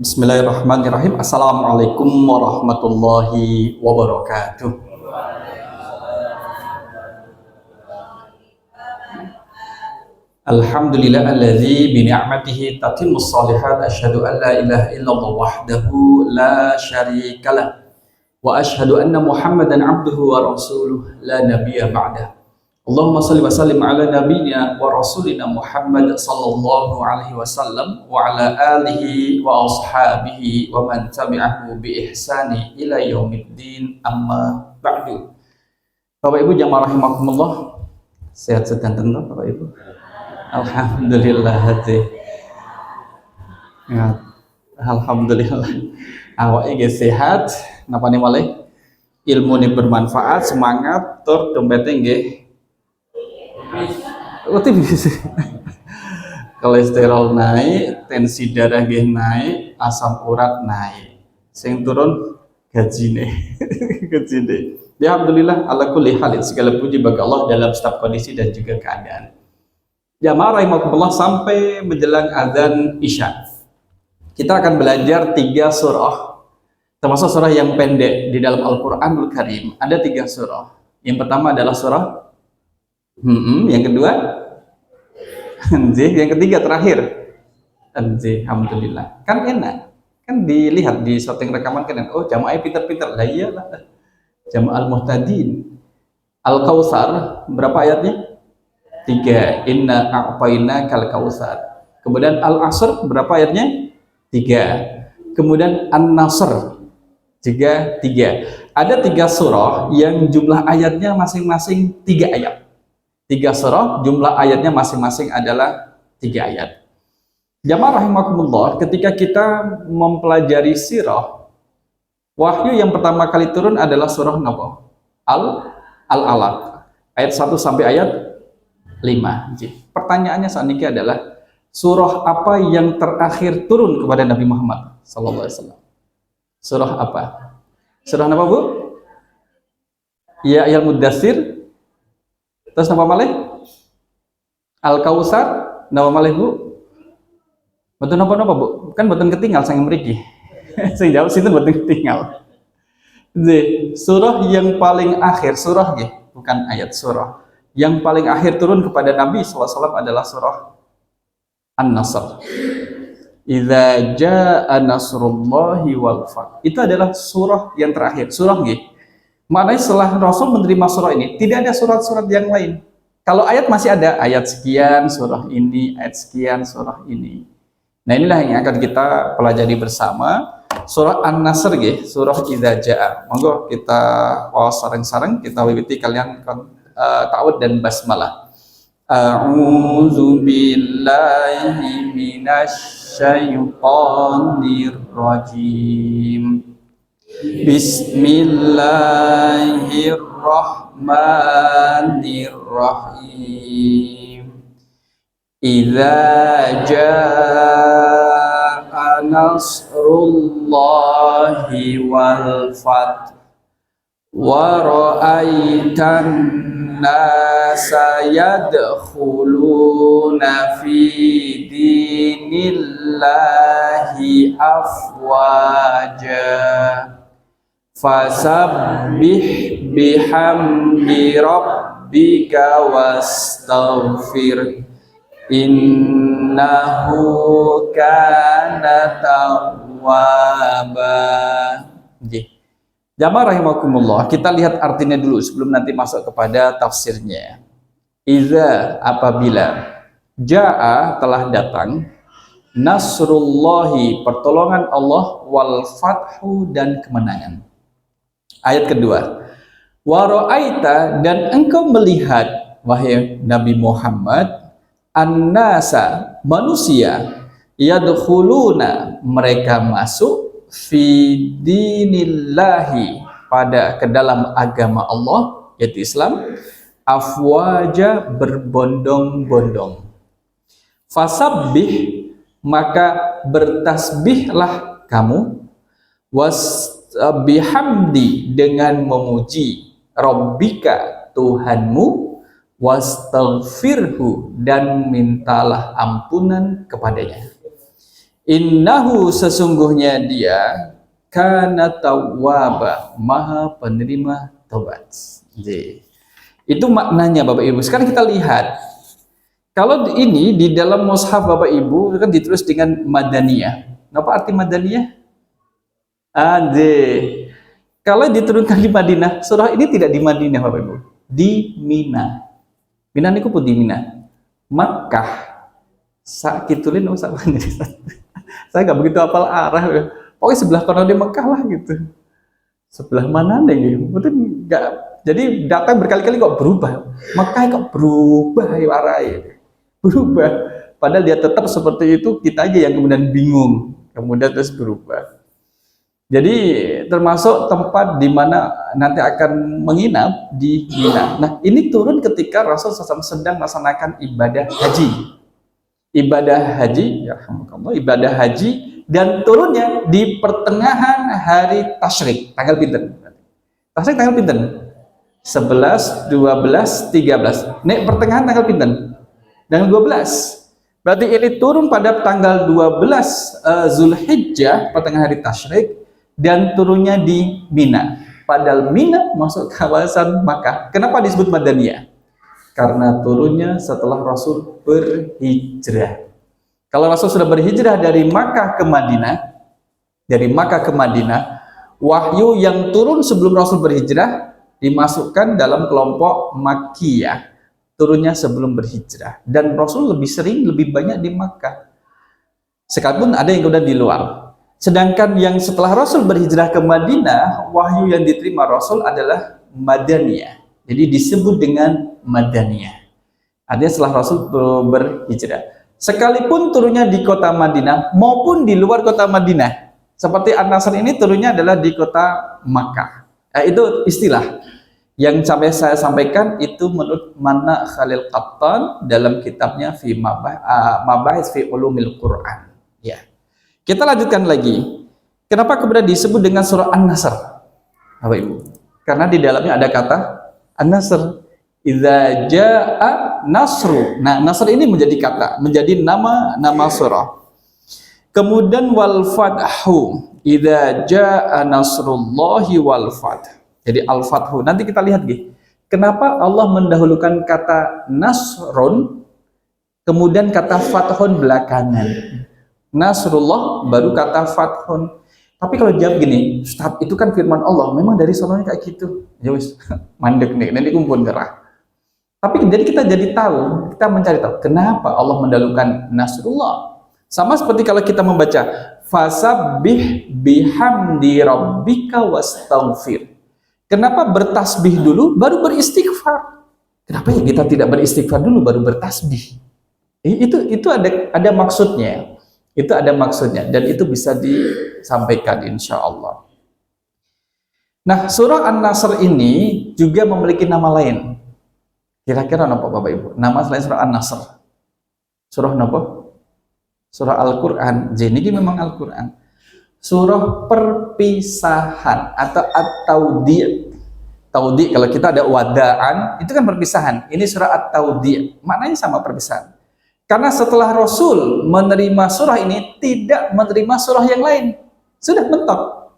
Bismillahirrahmanirrahim. Assalamualaikum warahmatullahi wabarakatuh. Alhamdulillahilladzi bi ni'matihi tatimmus shalihat. Asyhadu an la ilaha illallah wahdahu la syarikalah wa asyhadu anna Muhammadan abduhu wa rasuluh la nabiyya ba'dah. Allahumma salli wa sallim ala nabiyyina wa rasulina Muhammad sallallahu alaihi wasallam wa ala alihi wa ashabihi wa man tabi'ahu bi ihsani ila yaumiddin, amma ba'du. Bapak Ibu jamaah rahimakumullah, sehat sedanten Bapak Ibu. Alhamdulillah ya, alhamdulillah awake sehat, napa nih malih ilmu ini bermanfaat, semangat, tur dompetnya nggih kolesterol naik, tensi darah nggih naik, asam urat naik, sing turun gajine gajine. Ya alhamdulillah ala kulli hal, segala puji bagi Allah dalam setiap kondisi dan juga keadaan. Jamaah rahimakumullah, sampai menjelang azan Isya kita akan belajar 3 surah, termasuk surah yang pendek di dalam Al-Qur'anul Karim. Ada 3 surah. Yang pertama adalah surah yang kedua yang ketiga terakhir alhamdulillah. Kan enak, kan dilihat di syuting rekaman kan, oh jamaahnya pinter-pinter lah. Iyalah, Jamaah Al-Muhtadin. Al-Kautsar berapa ayatnya? 3. Inna a'tayna kal kautsar. Kemudian Al-Asr berapa ayatnya? 3. Kemudian An-Nasr juga 3. Ada 3 surah yang jumlah ayatnya masing-masing 3 ayat. 3 surah jumlah ayatnya masing-masing adalah 3 ayat. Jamaah rahimakumullah, ketika kita mempelajari sirah, wahyu yang pertama kali turun adalah surah napa? Al-Alaq, ayat 1 sampai ayat 5. Pertanyaannya saat ini adalah, surah apa yang terakhir turun kepada Nabi Muhammad sallallahu alaihi wasallam? Surah apa? Surah apa, Bu? Ya ayat Mudaththir. Terus nama malih? Al-Kautsar. Nama malih, Bu? Betul napa Bu? Kan betul ketinggal sang mriki. Sing jawab sinten betul ketinggal. Surah yang paling akhir, surah nggih, bukan ayat, surah yang paling akhir turun kepada Nabi SAW adalah surah An-Nasr. Idza jaa nasrullahi wal fath. Itu adalah surah yang terakhir. Surah nggih. Maknanya setelah Rasul menerima surah ini, tidak ada surat-surat yang lain. Kalau ayat masih ada, ayat sekian surah ini, ayat sekian surah ini. Nah, inilah yang akan kita pelajari bersama. Surah An-Nasr nggih, surah Idza jaa. Monggo kita sareng-sareng kita wiwiti kalian ta'awudz dan basmalah. A'udzu billahi minasy syaithanir rajim. Bismillahirrahmanirrahim. Idza jaa nasrullahi wal fath wa ra'aitan nasa yadkhuluna fi dinillahi afwaja fasabbih bihamdi rabbika wastaghfir innahu kana tawwaba. Jamaah rahimakumullah, kita lihat artinya dulu sebelum nanti masuk kepada tafsirnya. Iza, apabila, jaa, telah datang, nasrullahi, pertolongan Allah, wal fathu, dan kemenangan. Ayat kedua, wa ra'aita, dan engkau melihat, wahai Nabi Muhammad, an-nasa, manusia, yadkhuluna, mereka masuk, fi dinillahi, pada ke dalam agama Allah, yaitu Islam, afwaja, berbondong-bondong. Fasabbih, maka bertasbihlah kamu, bihamdi, dengan memuji, rabbika, Tuhanmu, wastaghfirhu, dan mintalah ampunan kepadanya. Innahu sesungguhnya dia kana tawwaba, maha penerima taubat. Jadi, itu maknanya Bapak Ibu. Sekarang kita lihat, kalau ini di dalam mushaf Bapak Ibu kan ditulis dengan Madaniyah. Apa arti Madaniyah? Ade. Kalau diturunkan di Madinah, surah ini tidak di Madinah Bapak Ibu, di Mina. Mina niku pun di Mina. Makkah. Sakitulin oh sak saya nggak begitu hafal arah. Pokoknya sebelah kanan di Mekah lah gitu. Sebelah mana nih? Mungkin nggak. Jadi datang berkali-kali kok berubah. Mekah kok berubah ya arahnya. Berubah. Padahal dia tetap seperti itu, kita aja yang kemudian bingung. Kemudian terus berubah. Jadi termasuk tempat di mana nanti akan menginap di Mina. Nah, ini turun ketika Rasul SAW sedang melaksanakan ibadah haji. Ibadah haji dan turunnya di pertengahan hari tasyrik. Tanggal pinten? Tasyrik tanggal pinten? 11, 12, 13. Nek pertengahan tanggal pinten? Tanggal 12. Berarti ini turun pada tanggal 12 Zulhijjah, pertengahan hari tasyrik, dan turunnya di Mina. Padahal Mina masuk kawasan Makkah. Kenapa disebut Madaniyah? Karena turunnya setelah Rasul berhijrah. Kalau Rasul sudah berhijrah dari Makkah ke Madinah, wahyu yang turun sebelum Rasul berhijrah dimasukkan dalam kelompok Makkiyah, turunnya sebelum berhijrah. Dan Rasul lebih sering, lebih banyak di Makkah. Sekalipun ada yang udah di luar. Sedangkan yang setelah Rasul berhijrah ke Madinah, wahyu yang diterima Rasul adalah Madaniyah. Jadi disebut dengan Madaniyah. Artinya setelah Rasul berhijrah. Sekalipun turunnya di kota Madinah maupun di luar kota Madinah. Seperti An-Nasr ini turunnya adalah di kota Makkah. Itu istilah yang sampai saya sampaikan itu menurut Mana Khalil Qattan dalam kitabnya fi Mabahis fi Ulumil Quran. Ya. Kita lanjutkan lagi. Kenapa kemudian disebut dengan surah An-Nasr? Bapak Ibu. Karena di dalamnya ada kata An-Nasr. Idza jaa nasru. Nah, nasr ini menjadi kata, menjadi nama surah. Kemudian wal fathu. Idza jaa nasrullahi wal fath. Jadi al fathu. Nanti kita lihat nggih. Kenapa Allah mendahulukan kata nasrun kemudian kata fathun belakangan. Nasrullah baru kata fathun. Tapi kalau jawab gini, Ustaz, itu kan firman Allah, memang dari sononya kayak gitu. Ya wis, mandek nih, nanti kumpul gerah. Tapi jadi kita tahu, kita mencari tahu kenapa Allah mendahulukan Nasrullah. Sama seperti kalau kita membaca fasabbih bihamdi rabbika wastaghfir. Kenapa bertasbih dulu baru beristighfar? Kenapa ya kita tidak beristighfar dulu baru bertasbih? Itu ada maksudnya. Itu ada maksudnya dan itu bisa disampaikan insya Allah. Nah, surah An-Nasr ini juga memiliki nama lain. Kira-kira apa Bapak Ibu? Nama selain surah An-Nasr. Surah apa? Surah Al-Quran. Jadi ini memang Al-Quran. Surah perpisahan atau At-Taudi'. Taudi' kalau kita ada wada'an, itu kan perpisahan. Ini surah At-Taudi'. Maknanya sama perpisahan. Karena setelah Rasul menerima surah ini, tidak menerima surah yang lain. Sudah mentok.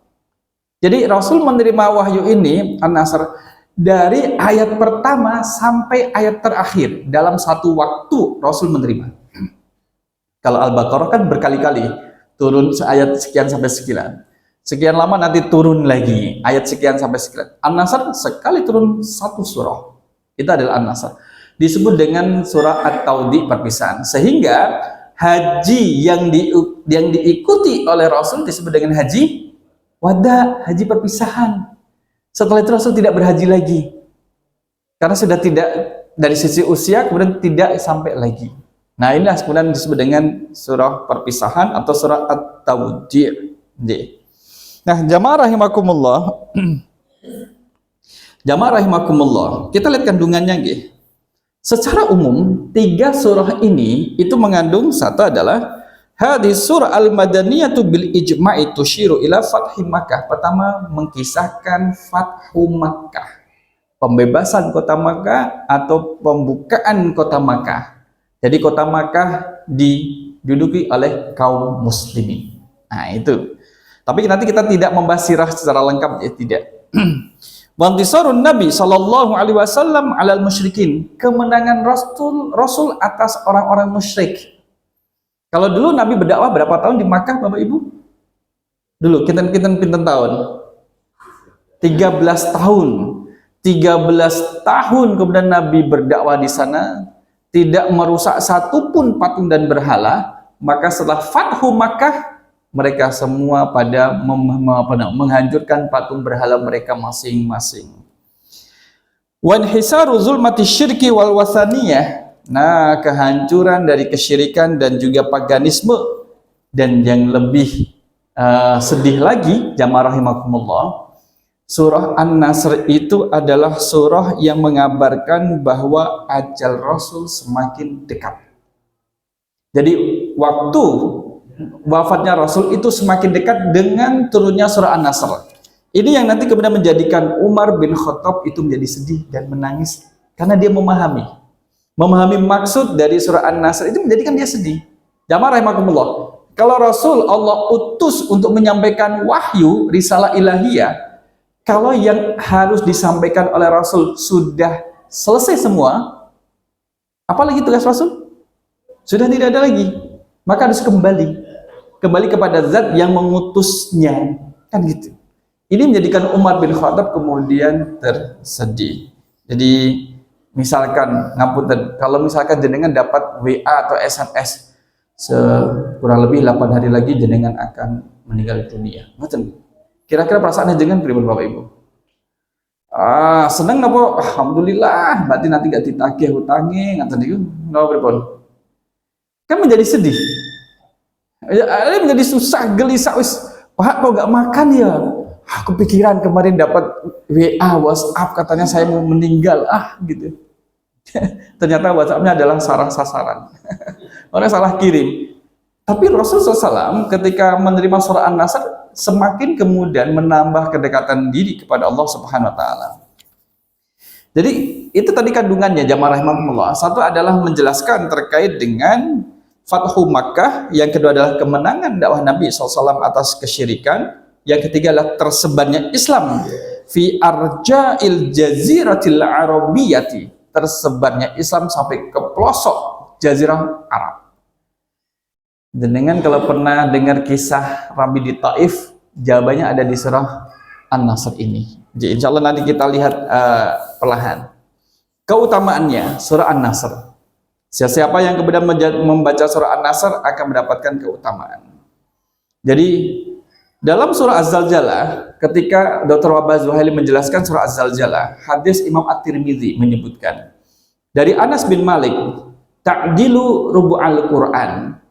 Jadi Rasul menerima wahyu ini, An-Nasr, dari ayat pertama sampai ayat terakhir. Dalam satu waktu Rasul menerima. Kalau Al-Baqarah kan berkali-kali. Turun ayat sekian sampai sekian. Sekian lama nanti turun lagi. Ayat sekian sampai sekian. An-Nasr sekali turun satu surah. Itu adalah An-Nasr. Disebut dengan surah At-Taudi perpisahan, sehingga haji yang diikuti oleh Rasul disebut dengan haji wada, haji perpisahan. Setelah itu Rasul tidak berhaji lagi karena sudah tidak dari sisi usia, kemudian tidak sampai lagi. Nah, inilah kemudian disebut dengan surah perpisahan atau surah At-Taudi'. Nah, jamaah rahimakumullah, kita lihat kandungannya nggih. Secara umum, 3 surah ini itu mengandung satu adalah hadis surah al-madaniyatu bil ijma'i tusyiru ila fathi Makkah. Pertama, mengkisahkan fathu Makkah, pembebasan kota Makkah atau pembukaan kota Makkah. Jadi kota Makkah diduduki oleh kaum muslimin. Nah itu. Tapi nanti kita tidak membahas sirah secara lengkap, ya tidak. Wantisarun Nabi sallallahu alaihi wasallam alal musyrikin, kemenangan Rasul atas orang-orang musyrik. Kalau dulu Nabi berdakwah berapa tahun di Makkah, Bapak Ibu? Dulu kinten tahun. 13 tahun. 13 tahun kemudian Nabi berdakwah di sana, tidak merusak satupun patung dan berhala. Maka setelah Fathu Makkah, mereka semua pada menghancurkan patung berhala mereka masing-masing. Wanhisaru zulmati syirki wal wasaniyah. Nah, kehancuran dari kesyirikan dan juga paganisme. Dan yang lebih sedih lagi, jamaah rahimakumullah, surah An-Nasr itu adalah surah yang mengabarkan bahwa ajal Rasul semakin dekat. Jadi waktu wafatnya Rasul itu semakin dekat dengan turunnya surah An-Nasr. Ini yang nanti kemudian menjadikan Umar bin Khattab itu menjadi sedih dan menangis, karena dia memahami maksud dari surah An-Nasr itu menjadikan dia sedih. Jamaah rahimakumullah, kalau Rasul Allah utus untuk menyampaikan wahyu risalah ilahiyah, kalau yang harus disampaikan oleh Rasul sudah selesai semua, apalagi tugas Rasul? Sudah tidak ada lagi. Maka harus kembali kepada zat yang mengutusnya, kan gitu. Ini menjadikan Umar bin Khattab kemudian tersedih. Jadi misalkan, ngapunten, kalau misalkan jenengan dapat WA atau SMS kurang lebih 8 hari lagi jenengan akan meninggal dunia, kira-kira perasaan jenengan pripun Bapak Ibu? Seneng napa? Alhamdulillah, berarti nanti gak ditagih hutange, ngaten niku napa pripun? Kan menjadi sedih, ya, menjadi susah, gelisah, wis Pak kok gak makan ya? Kepikiran kemarin dapat WA, WhatsApp katanya saya mau meninggal, gitu. Ternyata WhatsAppnya adalah sarang sasaran. Orang salah kirim. Tapi Rasulullah SAW ketika menerima surah An-Nasr semakin kemudian menambah kedekatan diri kepada Allah Subhanahu Wa Taala. Jadi itu tadi kandungannya, jamaah rahimakumullah. Satu adalah menjelaskan terkait dengan Fathu Makkah, yang kedua adalah kemenangan dakwah Nabi SAW atas kesyirikan, yang ketiga adalah tersebarnya Islam fi arja'il jaziratil arabiyyati, tersebarnya Islam sampai ke pelosok jazirah Arab. Dengan kalau pernah dengar kisah Rabi di Taif, jawabannya ada di surah An-Nasr ini. Jadi insya Allah nanti kita lihat perlahan keutamaannya surah An-Nasr. Siapa yang kemudian membaca surah An-Nasr akan mendapatkan keutamaan. Jadi dalam surah Az-Zalzalah, ketika Dr. Wahbah Zuhaili menjelaskan surah Az-Zalzalah, hadis Imam At-Tirmidzi menyebutkan dari Anas bin Malik, ta'dilu rubu'al Quran.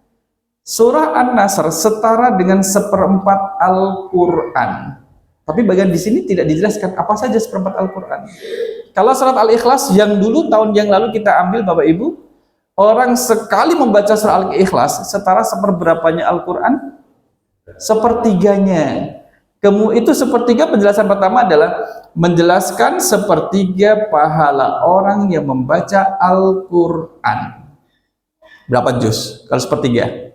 Surah An-Nasr setara dengan 1/4 Al-Quran. Tapi bagian di sini tidak dijelaskan apa saja 1/4 Al-Quran. Kalau surat Al-Ikhlas yang dulu tahun yang lalu kita ambil Bapak Ibu, orang sekali membaca surah Al-Ikhlas setara seperberapanya Al-Quran? Sepertiganya. Itu sepertiga, penjelasan pertama adalah menjelaskan sepertiga pahala orang yang membaca Al-Quran. Berapa juz? Kalau sepertiga?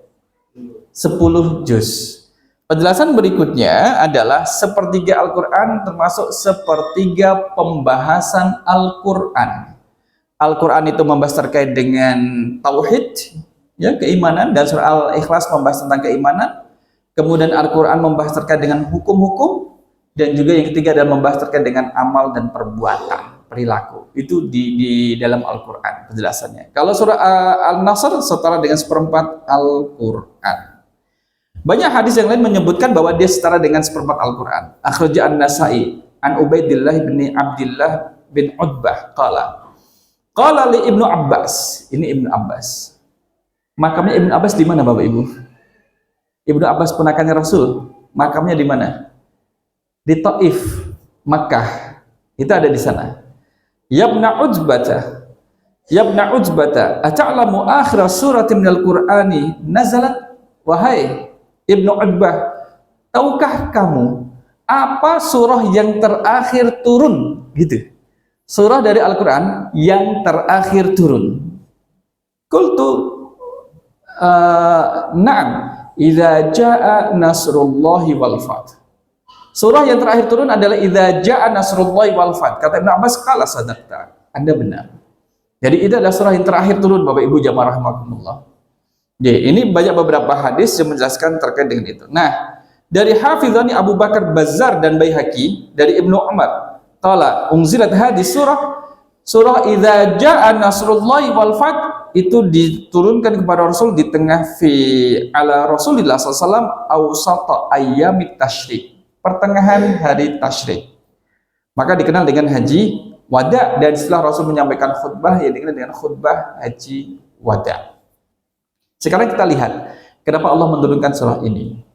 10 juz. Penjelasan berikutnya adalah sepertiga Al-Quran termasuk sepertiga pembahasan Al-Quran. Al-Quran itu membahas terkait dengan tauhid, ya, keimanan, dan surah Al-Ikhlas membahas tentang keimanan. Kemudian Al-Quran membahas terkait dengan hukum-hukum, dan juga yang ketiga adalah membahas terkait dengan amal dan perbuatan, perilaku. Itu di dalam Al-Quran penjelasannya. Kalau surah Al-Nasr setara dengan 1/4 Al-Quran. Banyak hadis yang lain menyebutkan bahwa dia setara dengan 1/4 Al-Quran. Akhraja An-Nasai an Ubaidillah bin Abdillah bin Utbah qala li Ibnu Abbas. Ini Ibnu Abbas. Makamnya Ibnu Abbas di mana Bapak Ibu? Ibnu Abbas ponakannya Rasul. Makamnya di mana? Di Taif, Makkah. Itu ada di sana. Yabna Utbata, ata'lamu akhir suratin minal Qur'ani nazalat? Wahai Ibnu Utbah, tahukah kamu apa surah yang terakhir turun? Gitu. Surah dari Al-Quran yang terakhir turun. Qultu na'am, idza jaa nasrullahi wal fath. Surah yang terakhir turun adalah idza jaa nasrullahi wal fath. Kata Ibnu Abbas, qala sadaqta. Anda benar. Jadi itu adalah surah yang terakhir turun, Bapak Ibu jamaah rahimakumullah. Jadi ini banyak beberapa hadis yang menjelaskan terkait dengan itu. Nah, dari Hafizani Abu Bakar Bazzar dan Baihaqi dari Ibnu Umar, qala unzilat hadis surah idza jaa nasrullahi wal fath, itu diturunkan kepada Rasul di tengah ala Rasulillah SAW awsata ayyamit tasyrik, pertengahan hari tasyrik. Maka dikenal dengan haji wada, dan setelah Rasul menyampaikan khutbah yang dikenal dengan khutbah haji wada. Sekarang kita lihat kenapa Allah menurunkan surah ini.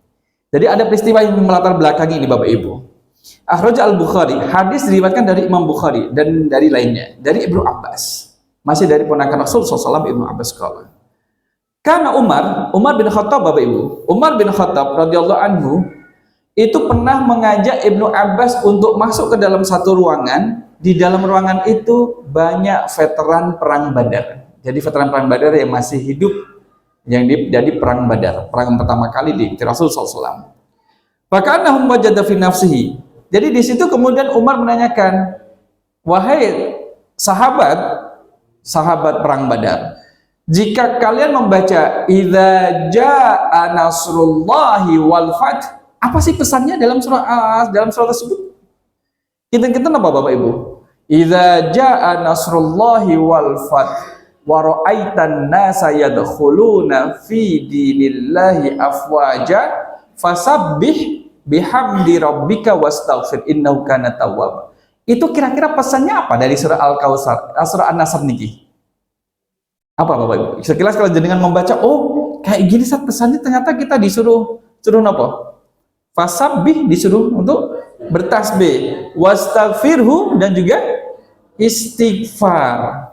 Jadi ada peristiwa yang melatar belakangi ini Bapak Ibu. Akhraj al-Bukhari, hadis diriwayatkan dari Imam Bukhari dan dari lainnya, dari Ibnu Abbas, masih dari ponakan Rasul SAW. Ibnu Abbas kala, karena Umar bin Khattab, Bapak Ibu, Umar bin Khattab radhiyallahu anhu itu pernah mengajak Ibnu Abbas untuk masuk ke dalam satu ruangan. Di dalam ruangan itu banyak veteran perang Badar. Jadi veteran perang Badar yang masih hidup, yang jadi perang Badar, perang pertama kali di Rasul SAW. Faka'annahum wajada fi nafsihi. Jadi di situ kemudian Umar menanyakan, wahai sahabat perang Badar, jika kalian membaca idza jaa nasrullahi wal fath, apa sih pesannya dalam surah tersebut? Kita apa Bapak Ibu? Idza jaa nasrullahi wal fath wa ra'aitan nasa yadkhuluna fi dinillahi afwaja fasabbih bihamdi rabbika wastaghfir innahu kana tawwaba. Itu kira-kira pesannya apa dari surah Al-Kautsar, surah An-Nasr niki? Apa Bapak Ibu? Sekilas kalau jenengan membaca, oh kayak gini saat pesannya, ternyata kita disuruh apa? Fasabbih, disuruh untuk bertasbih, wastaghfirhu, dan juga istighfar.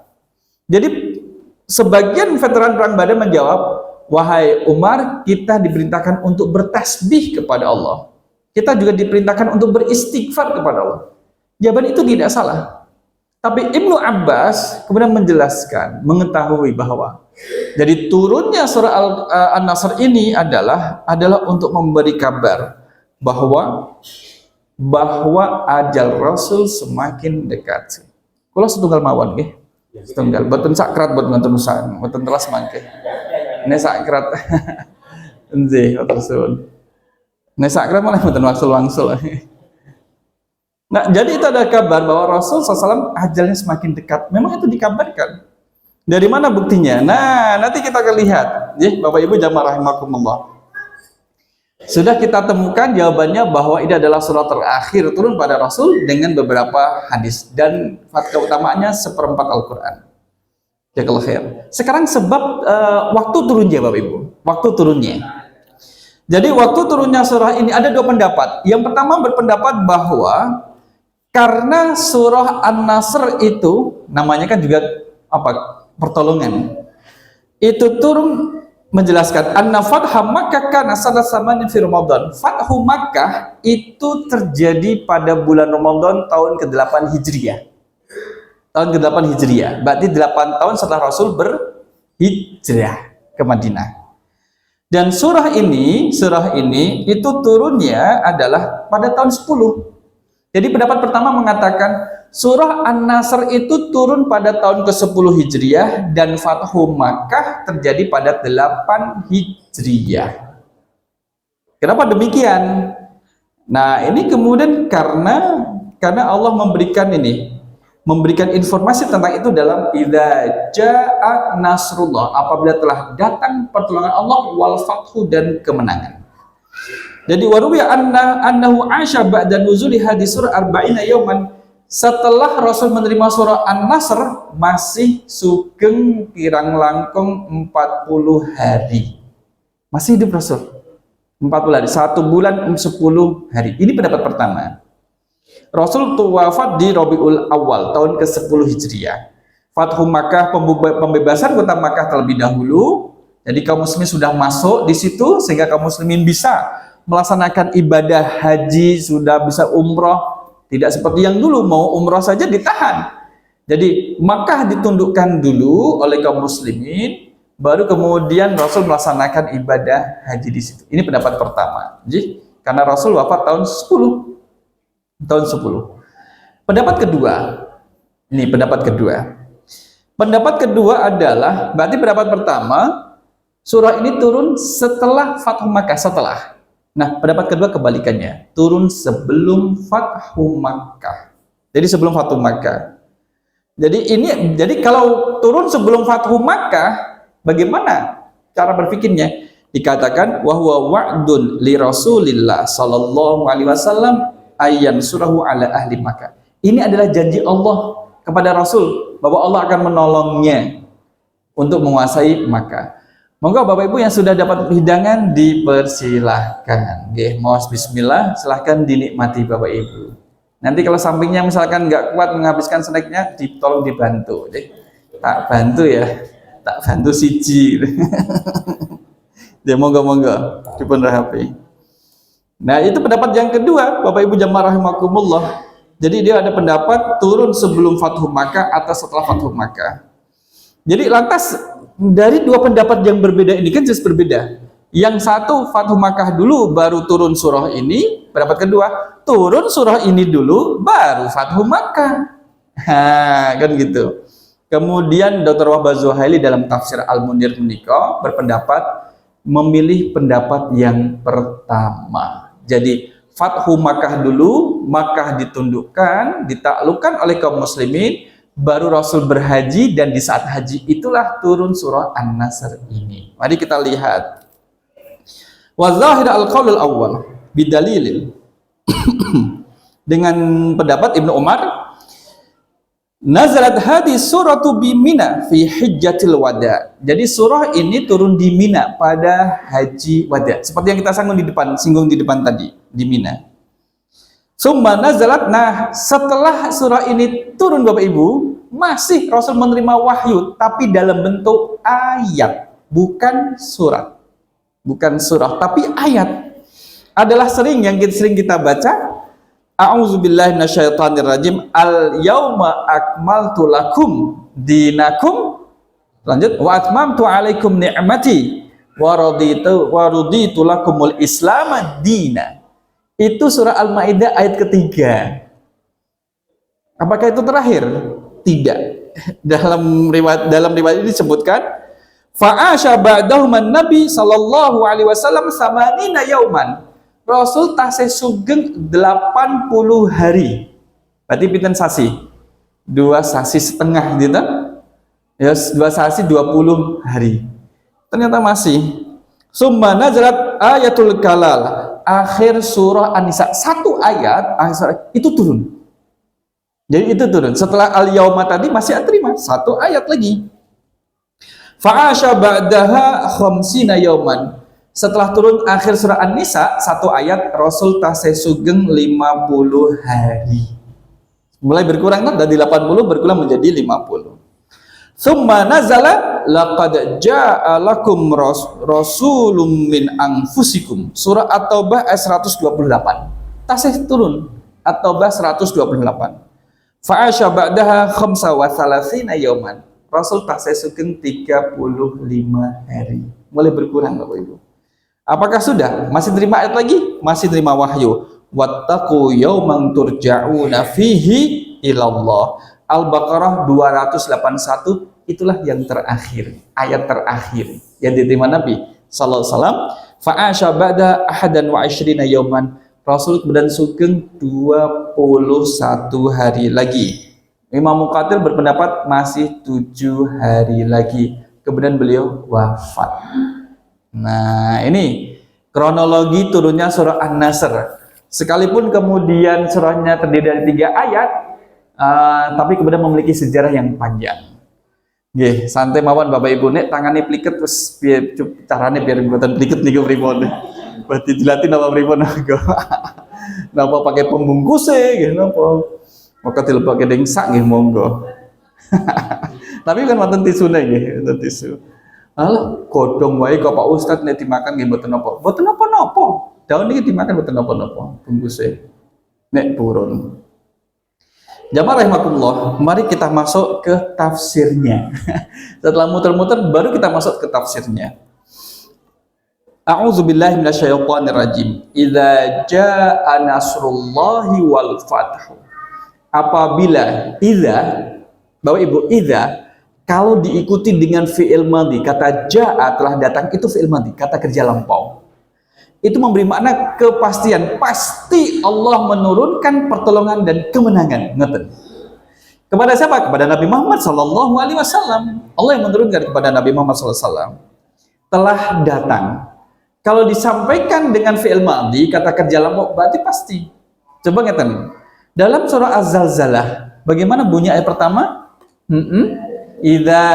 Jadi sebagian veteran perang Badar menjawab, wahai Umar, kita diperintahkan untuk bertasbih kepada Allah, kita juga diperintahkan untuk beristighfar kepada Allah. Jawaban itu tidak salah. Tapi Ibnu Abbas kemudian menjelaskan, mengetahui bahwa jadi turunnya surah An-Nasr ini adalah untuk memberi kabar bahwa ajal Rasul semakin dekat. Kalau setunggal mawon nggih. Setunggal boten sakrat boten nusan, boten telas mangke. Nek sakrat. Nggih, boten suwun. Nek sakrat malah boten wangsul-wangsul. Nah, jadi itu ada kabar bahwa Rasul SAW ajalnya semakin dekat. Memang itu dikabarkan. Dari mana buktinya? Nah, nanti kita akan lihat. Bapak Ibu jamaah rahimakumullah. Sudah kita temukan jawabannya bahwa ini adalah surah terakhir turun pada Rasul dengan beberapa hadis, dan keutamaannya seperempat Al-Quran. Jazakallahu khair. Sekarang sebab waktu turunnya Bapak Ibu. Waktu turunnya. Jadi waktu turunnya surah ini ada dua pendapat. Yang pertama berpendapat bahwa karena surah An-Nasr itu namanya kan juga pertolongan. Itu turun menjelaskan anna fatha Makkah kana sanatan fi Ramadan. Fathu Makkah itu terjadi pada bulan Ramadan tahun ke-8 Hijriah. Tahun ke-8 Hijriah. Berarti 8 tahun setelah Rasul berhijrah ke Madinah. Dan surah ini itu turunnya adalah pada tahun 10. Jadi pendapat pertama mengatakan surah An-Nasr itu turun pada tahun ke-10 Hijriah dan Fathu Makkah terjadi pada 8 Hijriah. Kenapa demikian? Nah, ini kemudian karena Allah memberikan informasi tentang itu dalam idza jaa nasrullah, apabila telah datang pertolongan Allah, wal fathu, dan kemenangan. Jadi waruwiya annahu asya ba'da nuzuli hadis surah arba'ina yauman. Setelah Rasul menerima surah An-Nasr masih sugeng kirang langkung 40 hari. Masih hidup Rasul 40 hari, 1 bulan 10 hari. Ini pendapat pertama. Rasul wafat di Rabiul Awal tahun ke-10 Hijriah. Fathu Makkah, pembebasan kota Makkah terlebih dahulu. Jadi kaum muslimin sudah masuk di situ sehingga kaum muslimin bisa melaksanakan ibadah haji, sudah bisa umroh. Tidak seperti yang dulu mau umroh saja ditahan. Jadi Makkah ditundukkan dulu oleh kaum muslimin, baru kemudian Rasul melaksanakan ibadah haji di situ. Ini pendapat pertama. Jadi, karena Rasul wafat tahun 10. Tahun 10. Pendapat kedua. Ini pendapat kedua. Pendapat kedua adalah, berarti pendapat pertama, surah ini turun setelah Fathu Makkah, setelah. Nah, pendapat kedua kebalikannya, turun sebelum Fathu Makkah. Jadi sebelum Fathu Makkah. Jadi kalau turun sebelum Fathu Makkah, bagaimana cara berpikirnya? Dikatakan wahwa wa'dun li Rasulillah sallallahu alaihi wasallam ayyan surahu ala ahli Makkah. Ini adalah janji Allah kepada Rasul bahwa Allah akan menolongnya untuk menguasai Makkah. Monggo Bapak Ibu yang sudah dapat hidangan dipersilahkan. Nggih, mohon bismillah, silahkan dinikmati Bapak Ibu. Nanti kalau sampingnya misalkan nggak kuat menghabiskan snacknya, tolong dibantu. Tak bantu ya, tak bantu siji. Ya monggo dipun rahapi. Nah itu pendapat yang kedua, Bapak Ibu jamaah rahimakumullah. Jadi dia ada pendapat turun sebelum Fathu Makkah atau setelah Fathu Makkah. Jadi lantas dari dua pendapat yang berbeda ini kan jelas berbeda. Yang satu Fathu Makkah dulu baru turun surah ini, pendapat kedua turun surah ini dulu baru Fathu Makkah. Kan gitu. Kemudian Dr. Wahbah Zuhaili dalam tafsir Al-Munir menika berpendapat memilih pendapat yang pertama. Jadi Fathu Makkah dulu, Makkah ditundukkan, ditaklukkan oleh kaum muslimin, baru Rasul berhaji, dan di saat haji itulah turun surah An-Nasr ini. Mari kita lihat. Wa zahir al-qaul al-awwal bidalil. Dengan pendapat Ibnu Umar, nazalat hadis suratu bi Mina fi hijjatil wada. Jadi surah ini turun di Mina pada haji wada. Seperti yang kita singgung di depan tadi, di Mina. Summa nazalat, nah setelah surah ini turun Bapak Ibu, masih Rasul menerima wahyu tapi dalam bentuk ayat, bukan surat. Bukan surah tapi ayat. Adalah yang sering kita baca, a'udzubillahi minasyaitonirrajim, al yauma akmaltu lakum dinakum, lanjut, wa atmamtu alaikum ni'mati wa raditu lakumul islam dina. Itu surah Al-Maidah ayat ketiga. Apakah itu terakhir? Tidak. Dalam riwayat ini disebutkan fa'asha ba'dahum an-nabi sallallahu alaihi wasallam samanina yauman. Rasul tasih sugeng 80 hari. Berarti pinten sasi? 2 sasi setengah gitu. Ya, 2 sasi 20 hari. Ternyata masih. Summa nazalat ayatul kalal. Akhir surah An-Nisa, 1 ayat akhir surah itu turun. Jadi itu turun. Setelah al-yauma tadi masih terima 1 ayat lagi. Fa'asha ba'daha khamsina yauman. Setelah turun akhir surah An-Nisa 1 ayat, Rasul tasih sugeng 50 hari. Mulai berkurang kan, dari 80 berkurang menjadi 50. Summa nazala laqad jaa lakum rasulun min anfusikum. Surah At-Taubah ayat 128. Tasih turun At-Taubah 128. Fa'asha ba'daha khamsa wa thalathina yauman. Rasul tasih sugeng 35 hari. Mulai berkurang Bapak Ibu. Apakah sudah? Masih terima ayat lagi? Masih terima wahyu. Wattaqu yauman turja'una fihi ilallah. Al-Baqarah 281, itulah yang terakhir, ayat terakhir yang diterima Nabi sallallahu alaihi wasallam. Fa'asha ba'da ahadan wa ishrina yauman. Rasul kemudian sugeng 21 hari lagi. Imam Muqatil berpendapat masih 7 hari lagi. Kemudian beliau wafat. Nah, ini kronologi turunnya surah An-Nasr. Sekalipun kemudian surahnya terdiri dari 3 ayat, tapi kemudian memiliki sejarah yang panjang. Nggih, santai mawon Bapak Ibu, nek tangane pliket terus piye carane biar mboten pliket niku pripun. Berarti dilatih napa pripun nggo. Napa pakai pembungkus nggih napa. Maka dilebake ning sak nggih monggo. Tapi kan wonten tisune nggih, wonten tisu. Alah, godhong wae kok Pak Ustaz nek dimakan nggih mboten napa. Mboten napa-napa. Daun niki dimakan mboten napa-napa, bungkuse. Nek purun. Jamaah rahimakumullah, mari kita masuk ke tafsirnya. Setelah muter-muter, baru kita masuk ke tafsirnya. A'udzubillahi minasyaitonirrajim. Idza jaa nasrullahi wal fath. Apabila Bapak Ibu, kalau diikuti dengan fi'il madhi, kata jaa telah datang, itu fi'il madhi, kata kerja lampau. Itu memberi makna kepastian, pasti Allah menurunkan pertolongan dan kemenangan. Ngeten. Kepada siapa? Kepada Nabi Muhammad sallallahu alaihi wasallam. Allah yang menurunkan kepada Nabi Muhammad sallallahu alaihi wasallam telah datang. Kalau disampaikan dengan fi'il madhi, kata kerja lampau, berarti pasti. Coba ngeten. Dalam surah Az-Zalzalah, bagaimana bunyi ayat pertama? Idza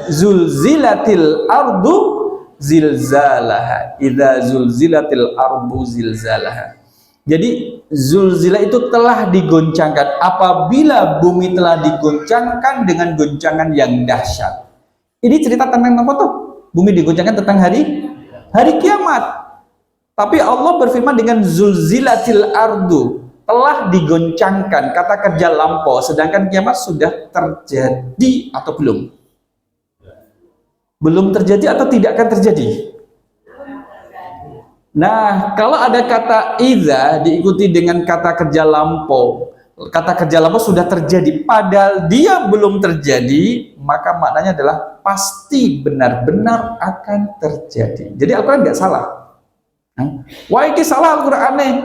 zulzilatil ardu zilzalaha. Idza zulzilatil ardu zilzalaha. Jadi zulzila itu telah digoncangkan. Apabila bumi telah digoncangkan dengan goncangan yang dahsyat. Ini cerita tentang apa tuh? Bumi digoncangkan tentang hari kiamat. Tapi Allah berfirman dengan zulzilatil ardu, telah digoncangkan, kata kerja lampau, sedangkan kiamat sudah terjadi atau belum? Belum terjadi atau tidak akan terjadi? Nah, kalau ada kata idza diikuti dengan kata kerja lampau, kata kerja lampau sudah terjadi, padahal dia belum terjadi, maka maknanya adalah pasti benar-benar akan terjadi. Jadi Al-Quran nggak salah. Wah, ini salah Al-Quran nih.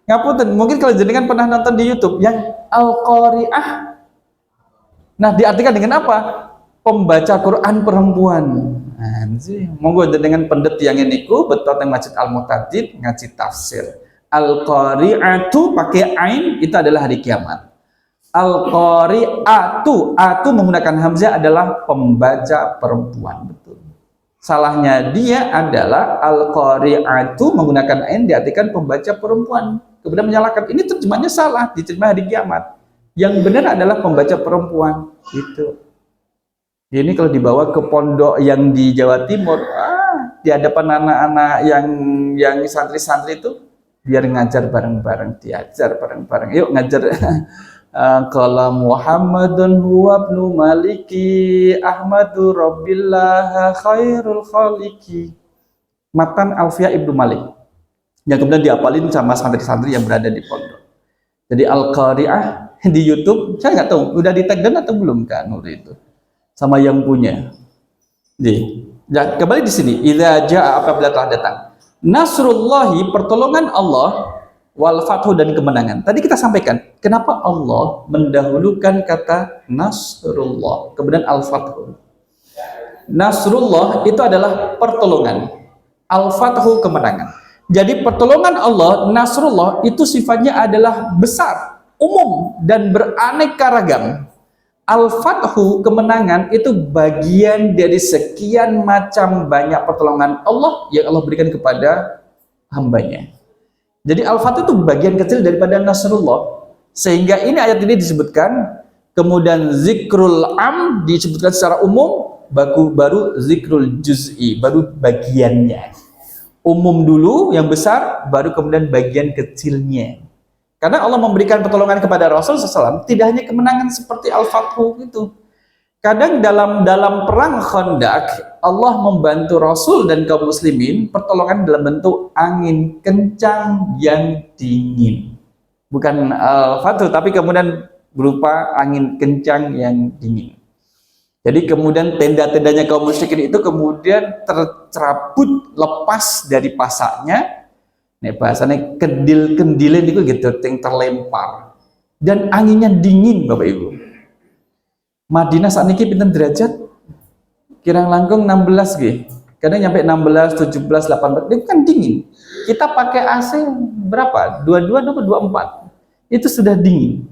Ngapunten, mungkin kalau jenengan pernah nonton di YouTube yang Al-Qari'ah. Nah, diartikan dengan apa? Pembaca Quran perempuan. Nah, monggo dengan pendet yang ini ku betul teng Masjid Al-Mu'tadid ngaji tafsir. Al-Qari'atu pakai ain itu adalah hari kiamat. Al-Qari'atu, atu menggunakan hamzah adalah pembaca perempuan, betul. Salahnya dia adalah Al-Qari'atu menggunakan ain diartikan pembaca perempuan. Kemudian menyalahkan, ini terjemahnya salah, diterjemah hari kiamat. Yang benar adalah pembaca perempuan. Gitu. Ini kalau dibawa ke pondok yang di Jawa Timur, di hadapan anak-anak yang santri-santri itu, biar ngajar bareng-bareng, diajar bareng-bareng. Yuk ngajar. Qala Muhammadun huwa ibnu Maliki Ahmadu Rabbillah khairul khaliqi. Matan Alfiah Ibnu Malik. Yang kemudian diapalin sama santri-santri yang berada di pondok. Jadi Al-Qari'ah di YouTube, saya nggak tahu udah di tag down atau belum Kak Nur itu sama yang punya. Jadi, kembali di sini, idza jaa apabila telah datang nasrullahi, pertolongan Allah, wal fathu dan kemenangan. Tadi kita sampaikan, kenapa Allah mendahulukan kata nasrullah, kemudian al-fathu. Nasrullah itu adalah pertolongan, al-fathu kemenangan. Jadi pertolongan Allah, nasrullah itu sifatnya adalah besar, umum dan beraneka ragam. Al-fathu kemenangan itu bagian dari sekian macam banyak pertolongan Allah yang Allah berikan kepada hambanya. Jadi al-fathu itu bagian kecil daripada nasrullah. Sehingga ini ayat ini disebutkan, kemudian zikrul am disebutkan secara umum, baru zikrul juz'i, baru bagiannya. Umum dulu yang besar, baru kemudian bagian kecilnya. Karena Allah memberikan pertolongan kepada Rasul SAW, tidak hanya kemenangan seperti Al-Fathu itu. Kadang dalam perang Khandaq, Allah membantu Rasul dan kaum muslimin pertolongan dalam bentuk angin kencang yang dingin. Bukan Al-Fathu, tapi kemudian berupa angin kencang yang dingin. Jadi kemudian tenda-tendanya kaum musyrikin itu kemudian tercerabut, lepas dari pasaknya. Nih bahasanya kendil-kendilin itu gitu, yang terlempar. Dan anginnya dingin, Bapak Ibu. Madinah saat ini pinten derajat? Kirang langkung 16 gitu. Kadang nyampe 16, 17, 18. Itu kan dingin. Kita pakai AC berapa? 22 atau 24. Itu sudah dingin.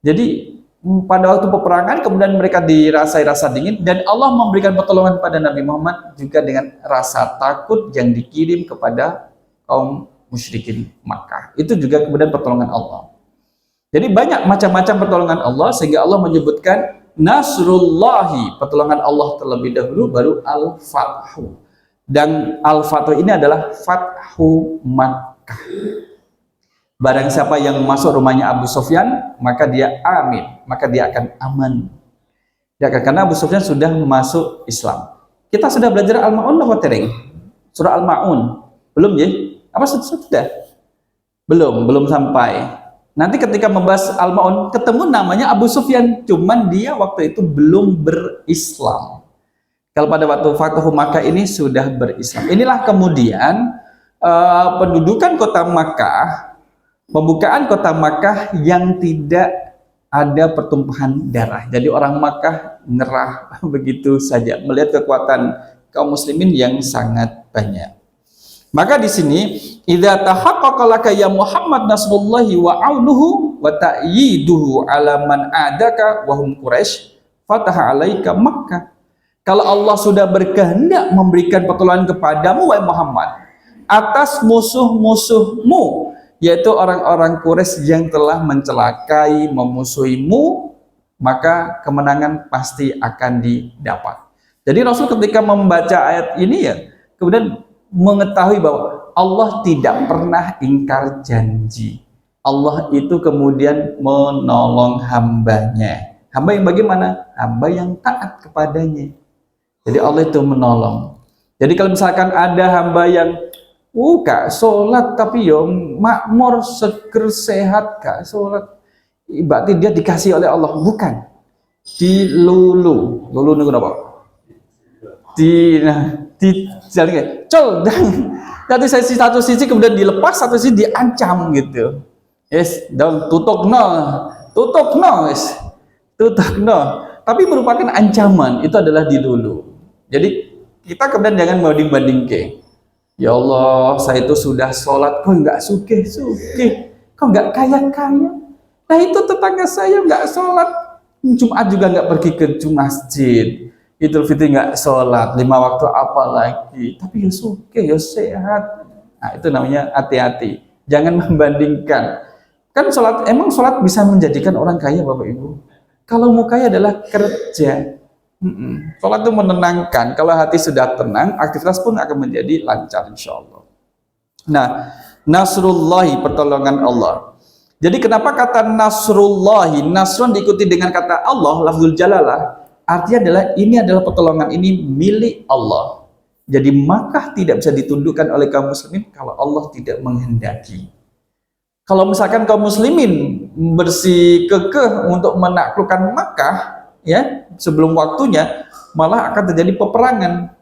Jadi pada waktu peperangan kemudian mereka dirasai rasa dingin, dan Allah memberikan pertolongan pada Nabi Muhammad juga dengan rasa takut yang dikirim kepada kaum musyrikin Makkah. Itu juga kemudian pertolongan Allah. Jadi banyak macam-macam pertolongan Allah, sehingga Allah menyebutkan nasrullahi, pertolongan Allah terlebih dahulu, baru al-fathu. Dan al-fathu ini adalah fathu Makkah. Barang siapa yang masuk rumahnya Abu Sufyan, maka dia amin, maka dia akan aman. Ya, karena Abu Sufyan sudah masuk Islam. Kita sudah belajar Al-Ma'un apa tering? Surah Al-Ma'un. Belum ya? Apa sudah? Belum sampai. Nanti ketika membahas Al-Ma'un, ketemu namanya Abu Sufyan, cuman dia waktu itu belum berislam. Kalau pada waktu Fathu Makkah ini sudah berislam. Inilah kemudian pendudukan kota Makkah, pembukaan kota Makkah yang tidak ada pertumpahan darah. Jadi orang Makkah nyerah begitu saja melihat kekuatan kaum muslimin yang sangat banyak. Maka di sini, idza tahaqqaqa laka ya Muhammad nasrullahi wa aunuhu wa ta'yiduhu ala man adaka wa hum Quraisy, fataha alaika Makkah. Kalau Allah sudah berkehendak memberikan pertolongan kepadamu wahai Muhammad atas musuh-musuhmu, yaitu orang-orang Quraisy yang telah mencelakai, memusuhimu, maka kemenangan pasti akan didapat. Jadi Rasul ketika membaca ayat ini ya, kemudian mengetahui bahwa Allah tidak pernah ingkar janji. Allah itu kemudian menolong hambanya. Hamba yang bagaimana? Hamba yang taat kepadanya. Jadi Allah itu menolong. Jadi kalau misalkan ada hamba yang kak sholat tapi yo makmur seger sehat kak sholat, berarti dia dikasih oleh Allah, bukan dilulu nunggu apa di jalan col nanti satu sisi kemudian dilepas, satu sisi diancam gitu. Yes, dan tutup no yes, tutup no, tapi merupakan ancaman, itu adalah dilulu. Jadi kita kemudian jangan banding ke, ya Allah saya itu sudah sholat kok nggak sugih kok nggak kaya. Nah itu tetangga saya nggak sholat, Jumat juga nggak pergi ke masjid, Idul Fitri nggak sholat, 5 waktu apa lagi, tapi ya sugih ya sehat. Nah itu namanya hati-hati, jangan membandingkan. Kan sholat, emang sholat bisa menjadikan orang kaya Bapak Ibu? Kalau mau kaya adalah kerja. Sholat itu menenangkan. Kalau hati sudah tenang, aktivitas pun akan menjadi lancar insya Allah. Nah, nasrullahi, pertolongan Allah. Jadi kenapa kata nasrullahi, nasrun diikuti dengan kata Allah, lafzul jalalah, artinya adalah ini adalah pertolongan ini milik Allah. Jadi Makkah tidak bisa ditundukkan oleh kaum muslimin kalau Allah tidak menghendaki. Kalau misalkan kaum muslimin bersikukuh untuk menaklukkan Makkah, ya sebelum waktunya, malah akan terjadi peperangan.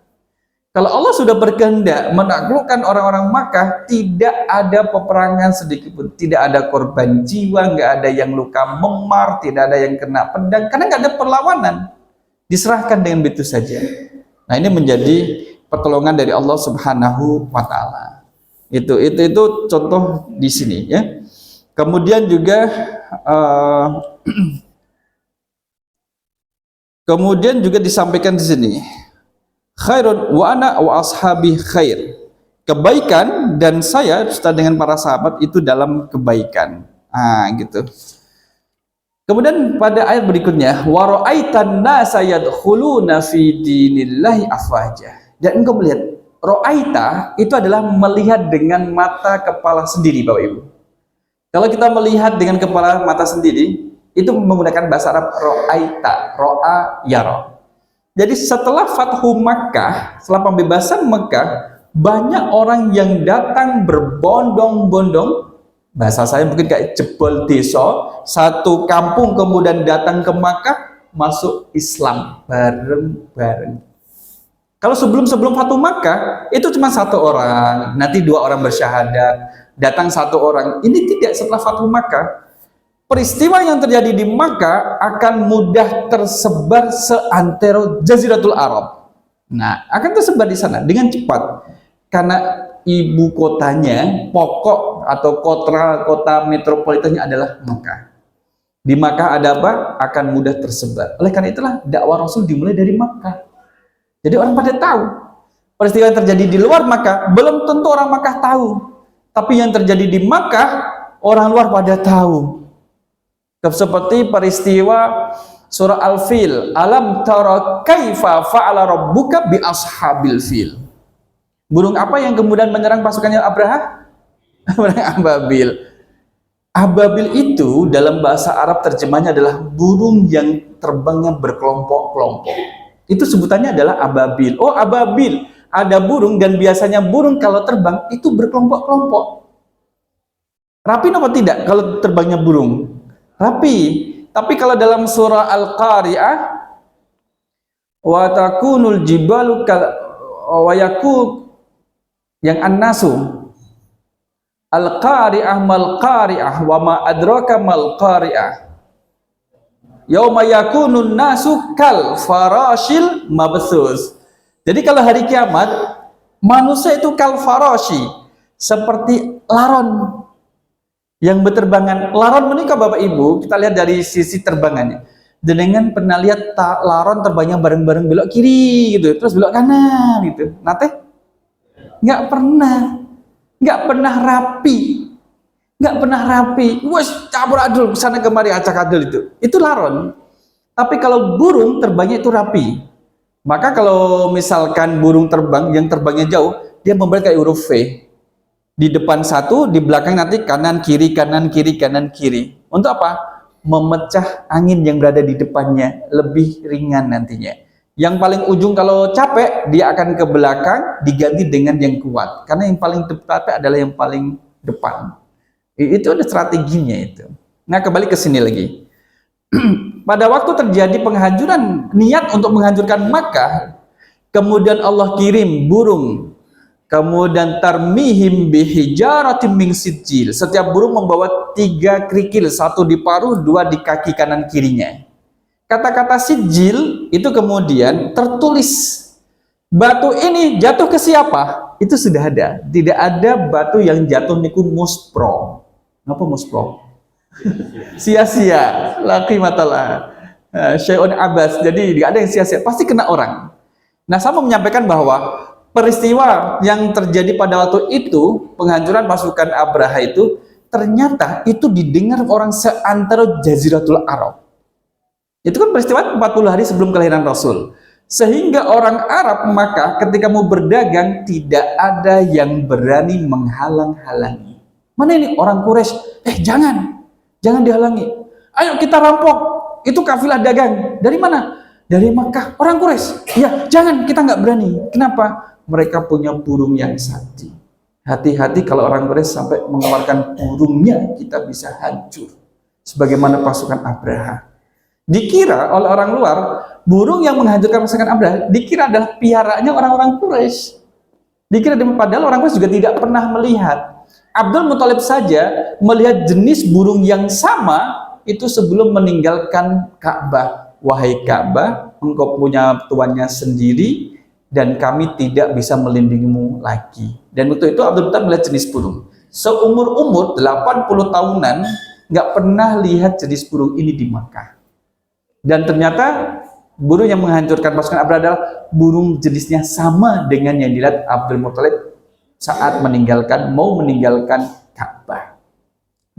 Kalau Allah sudah berkehendak menaklukkan orang-orang Makkah, tidak ada peperangan sedikit pun, tidak ada korban jiwa, nggak ada yang luka memar, tidak ada yang kena pedang, karena nggak ada perlawanan, diserahkan dengan begitu saja. Nah ini menjadi pertolongan dari Allah Subhanahu wa Ta'ala. Itu contoh di sini ya. Kemudian juga kemudian juga disampaikan di sini, khairun wa ana wa ashabi khair. Kebaikan dan saya serta dengan para sahabat itu dalam kebaikan. Gitu. Kemudian pada ayat berikutnya, wa ra'aitan nasa yadkhuluna fi dinillahi afwaja. Dan engkau melihat, ra'aita itu adalah melihat dengan mata kepala sendiri Bapak Ibu. Kalau kita melihat dengan kepala mata sendiri, itu menggunakan bahasa Arab ro'aita, ro'a yara. Jadi setelah Fathu Makkah, setelah pembebasan Makkah, banyak orang yang datang berbondong-bondong, bahasa saya mungkin kayak jebol desa, satu kampung kemudian datang ke Makkah, masuk Islam bareng-bareng. Kalau sebelum Fathu Makkah, itu cuma satu orang, nanti 2 orang bersyahadat, datang 1 orang. Ini tidak, setelah Fathu Makkah, peristiwa yang terjadi di Makkah akan mudah tersebar seantero Jaziratul Arab. Nah, akan tersebar di sana dengan cepat. Karena ibu kotanya, pokok atau kota metropolitannya adalah Makkah. Di Makkah ada apa? Akan mudah tersebar. Oleh karena itulah dakwah Rasul dimulai dari Makkah. Jadi orang pada tahu. Peristiwa yang terjadi di luar Makkah, belum tentu orang Makkah tahu. Tapi yang terjadi di Makkah, orang luar pada tahu. Seperti peristiwa surah Al-Fil, alam tara kaifa fa'ala rabbuka bi ashabil fil. Burung apa yang kemudian menyerang pasukannya Abraha? Burung ababil. Ababil itu dalam bahasa Arab terjemahnya adalah burung yang terbangnya berkelompok-kelompok. Itu sebutannya adalah ababil. Oh, ababil, ada burung, dan biasanya burung kalau terbang itu berkelompok-kelompok. Rapi apa tidak kalau terbangnya burung? Rapi. Tapi kalau dalam surah Al-Qari'ah, wa takunul jibalu wa yakun, yang An-Nasu, Al-Qari'ah mal Qari'ah wa ma adraka mal Qari'ah yauma yakunun nasu kal farashil mabthus. Jadi kalau hari kiamat manusia itu kal farashi, seperti laron yang berterbangan. Laron menikah Bapak Ibu, kita lihat dari sisi terbangannya. Dengan pernah lihat laron terbangnya bareng-bareng belok kiri gitu, terus belok kanan gitu. Nate? Nggak pernah. Nggak pernah rapi, nggak pernah rapi. Wes campur adul sana kemari acak adul itu laron. Tapi kalau burung terbangnya itu rapi. Maka kalau misalkan burung terbang yang terbangnya jauh, dia membuat kayak huruf V. Di depan satu, di belakang nanti kanan kiri kanan kiri kanan kiri. Untuk apa? Memecah angin yang berada di depannya, lebih ringan nantinya. Yang paling ujung kalau capek, dia akan ke belakang, diganti dengan yang kuat. Karena yang paling capek adalah yang paling depan. Itu ada strateginya itu. Nah, kembali ke sini lagi. Pada waktu terjadi penghancuran, niat untuk menghancurkan Makkah, kemudian Allah kirim burung, kemudian tarmihim bihijaratim min sijil. Setiap burung membawa 3 kerikil, 1 di paruh, 2 di kaki kanan kirinya. Kata-kata sijil itu kemudian tertulis. Batu ini jatuh ke siapa? Itu sudah ada. Tidak ada batu yang jatuh niku muspro. Apa muspro? Sia-sia. Laki matalah. Syai'un abas. Jadi tidak ada yang sia-sia. Pasti kena orang. Nah, saya mau menyampaikan bahwa peristiwa yang terjadi pada waktu itu, penghancuran pasukan Abraha itu, ternyata itu didengar orang seantero Jaziratul Arab. Itu kan peristiwa 40 hari sebelum kelahiran Rasul. Sehingga orang Arab Makkah ketika mau berdagang tidak ada yang berani menghalang-halangi. Mana ini orang Quraisy? Jangan dihalangi. Ayo kita rampok. Itu kafilah dagang. Dari mana? Dari Makkah. Orang Quraisy. Ya, jangan, kita nggak berani. Kenapa? Mereka punya burung yang sakti. Hati-hati kalau orang Quraisy sampai mengeluarkan burungnya, kita bisa hancur. Sebagaimana pasukan Abraha. Dikira oleh orang luar, burung yang menghancurkan pasukan Abraha dikira adalah piaranya orang-orang Quraisy. Dikira, padahal orang Quraisy juga tidak pernah melihat. Abdul Muthalib saja melihat jenis burung yang sama itu sebelum meninggalkan Ka'bah. Wahai Ka'bah, engkau punya tuannya sendiri dan kami tidak bisa melindungimu lagi. Dan waktu itu Abdul Muthalib melihat jenis burung. Seumur-umur 80 tahunan nggak pernah lihat jenis burung ini di Makkah. Dan ternyata burung yang menghancurkan pasukan Abraha adalah burung jenisnya sama dengan yang dilihat Abdul Muthalib saat mau meninggalkan Ka'bah.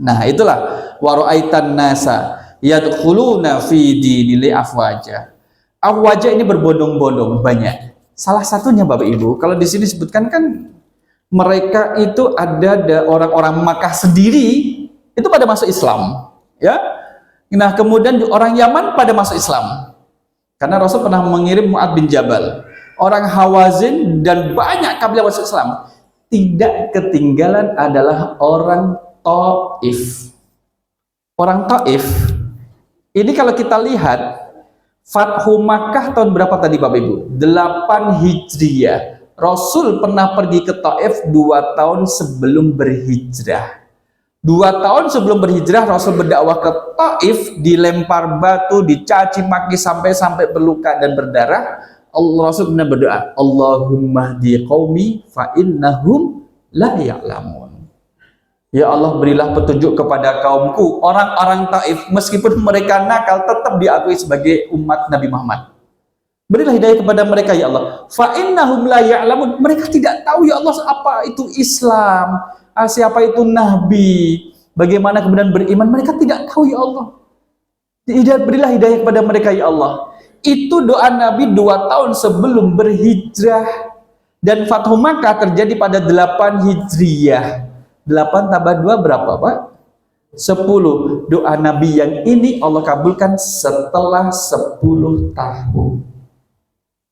Nah, itulah waraitan nasa yadkhuluna fi dinil afwaja. Afwaja ini berbondong-bondong banyak. Salah satunya Bapak Ibu, kalau di sini disebutkan kan mereka itu ada orang-orang Makkah sendiri itu pada masuk Islam, ya. Nah, kemudian orang Yaman pada masuk Islam. Karena Rasul pernah mengirim Mu'adz bin Jabal. Orang Hawazin dan banyak kabilah masuk Islam. Tidak ketinggalan adalah orang Taif. Orang Taif, ini kalau kita lihat, Fathu Makkah tahun berapa tadi Bapak Ibu? 8 Hijriah. Rasul pernah pergi ke Taif 2 tahun sebelum berhijrah. 2 tahun sebelum berhijrah Rasul berdakwah ke Taif, dilempar batu, dicaci maki sampai berluka dan berdarah. Rasul benar berdoa, Allahumma hdi qaumi fa innahum la ya'lamun. Ya Allah, berilah petunjuk kepada kaumku, orang-orang Taif, meskipun mereka nakal tetap diakui sebagai umat Nabi Muhammad. Berilah hidayah kepada mereka ya Allah. Fa innahum la ya'lamun. Mereka tidak tahu ya Allah apa itu Islam, siapa itu Nabi, bagaimana kemudian beriman, mereka tidak tahu ya Allah. Berilah hidayah kepada mereka ya Allah. Itu doa Nabi 2 tahun sebelum berhijrah. Dan Fathu Makkah terjadi pada 8 Hijriyah. 8 tambah 2 berapa Pak? 10. Doa Nabi yang ini Allah kabulkan setelah 10 tahun.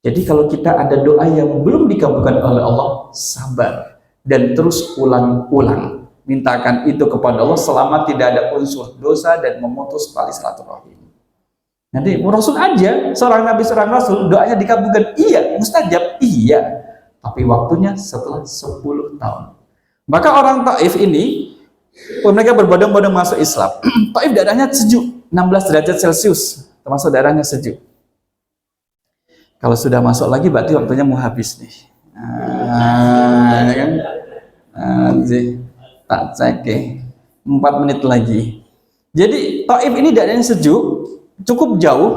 Jadi kalau kita ada doa yang belum dikabulkan oleh Allah, sabar dan terus ulang-ulang. Mintakan itu kepada Allah selama tidak ada unsur dosa dan memutus tali silaturahim. Nanti Rasul aja, seorang Nabi, seorang Rasul, doanya dikabulkan. Iya, mustajab. Iya. Tapi waktunya setelah 10 tahun. Maka orang Taif ini, mereka berbondong-bondong masuk Islam. Taif daerahnya sejuk, 16 derajat Celcius, termasuk daerahnya sejuk. Kalau sudah masuk lagi berarti waktunya mau habis nih. Ya kan? Tak cek 4 menit lagi. Jadi Taif ini daerahnya sejuk, cukup jauh,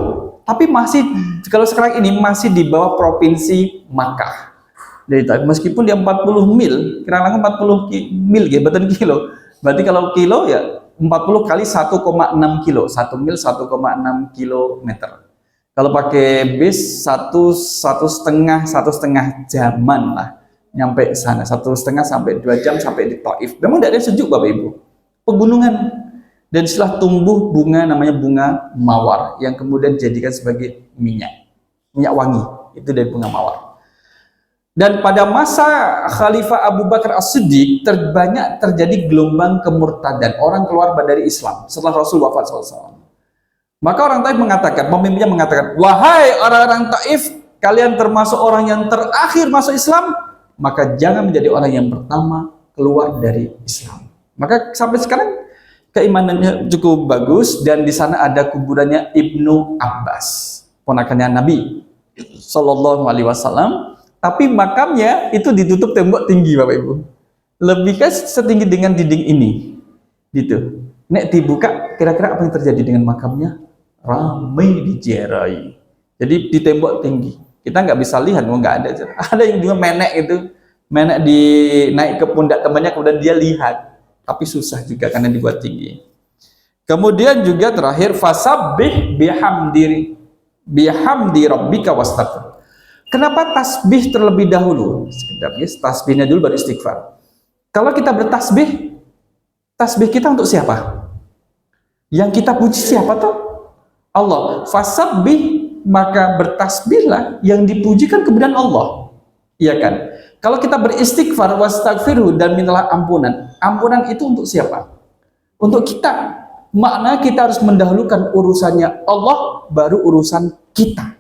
tapi masih kalau sekarang ini masih di bawah provinsi Makkah. Dari Taif, meskipun dia 40 mil, kira-kira 40 mil ya, bukan kilo. Berarti kalau kilo ya 40 kali 1,6 kilo. 1 mil 1,6 kilometer. Kalau pakai bis satu setengah jaman lah nyampe sana, 1,5 sampai 2 jam sampai di Taif. Memang daerahnya sejuk Bapak Ibu, pegunungan, dan setelah tumbuh bunga namanya bunga mawar yang kemudian dijadikan sebagai minyak wangi, itu dari bunga mawar. Dan pada masa Khalifah Abu Bakar As-Siddiq terbanyak terjadi gelombang kemurtadan, orang keluar dari Islam setelah Rasul wafat SAW. Maka orang Taif mengatakan, pemimpinnya mengatakan, wahai orang-orang Taif, kalian termasuk orang yang terakhir masuk Islam, maka jangan menjadi orang yang pertama keluar dari Islam. Maka sampai sekarang keimanannya cukup bagus, dan di sana ada kuburannya Ibnu Abbas, ponakannya Nabi Sallallahu Alaihi Wasallam. Tapi makamnya itu ditutup tembok tinggi Bapak Ibu, lebih kan setinggi dengan dinding ini, gitu. Nek dibuka, kira-kira apa yang terjadi dengan makamnya? Ramai dijerai. Jadi di tembok tinggi, kita nggak bisa lihat, nggak ada. Ada yang juga menek itu, menek naik ke pundak temannya, kemudian dia lihat, tapi susah juga karena dibuat tinggi. Kemudian juga terakhir, fasabbih bihamdi rabbika wastaghfir. Kenapa tasbih terlebih dahulu? Sekedar ya, tasbihnya dulu baru istighfar. Kalau kita bertasbih, tasbih kita untuk siapa? Yang kita puji siapa toh? Allah. Fasabbih, maka bertasbihlah, yang dipujikan kemudian Allah. Iya kan? Kalau kita beristighfar, wastaghfiru, dan mintalah ampunan. Ampunan itu untuk siapa? Untuk kita. Makna kita harus mendahulukan urusannya Allah, baru urusan kita.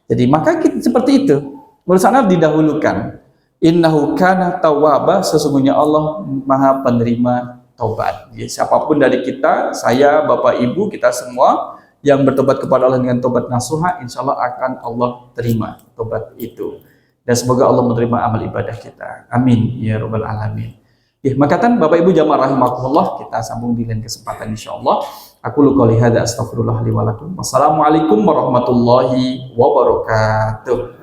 Jadi maka kita seperti itu, urusan Allah didahulukan. Innahu kana tawwaba, sesungguhnya Allah Maha penerima taubat. Ya, siapapun dari kita, saya, Bapak, Ibu, kita semua yang bertobat kepada Allah dengan tobat nasuha, insya Allah akan Allah terima tobat itu. Dan semoga Allah menerima amal ibadah kita. Amin ya rabbal alamin. Ya, maka Bapak Ibu jamaah rahimakumullah, kita sambung di lain kesempatan insyaallah. Aku lu qouli hadza astaghfirullah li wa lakum. Wassalamualaikum warahmatullahi wabarakatuh.